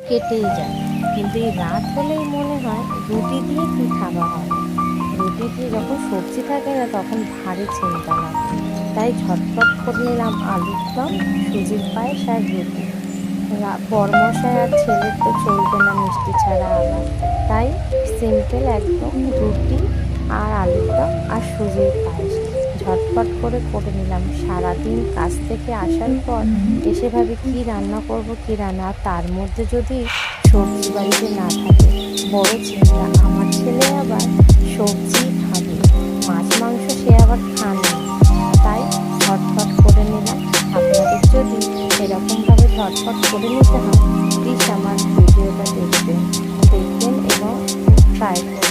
কেটেই যায়। কিন্তু এই রাত হলেই মনে হয় রুটি দিয়ে কী খাওয়া হবে। রুটি দিয়ে যখন সবজি থাকে না তখন ভারী চিন্তা লাগে। তাই ঝটপট করে নিলাম আলুর দম, সুজির পায়েস আর রুটি। বরমশাই আর ছেলের তো চলবে না মিষ্টি ছাড়া আবার, তাই সিম্পল একদম রুটি আর আলুর দম আর সুজির পায়েস ঝটপট করে করে নিলাম। সারাদিন কাজ থেকে আসার পর এসে ভাবি কী রান্না করব, কী রান্না, আর তার মধ্যে যদি সবজি বাড়িতে না থাকে বড় চিন্তা। আমার ছেলে আবার সবজি খাবে, মাছ মাংস সে আবার খাবে না। তাই ঝটপট করে নিলাম। আপনাদের যদি এরকমভাবে ঝটপট করে নিতে হয় প্লিজ আমার ভিডিওটা দেখবেন এবং ট্রাই করবেন।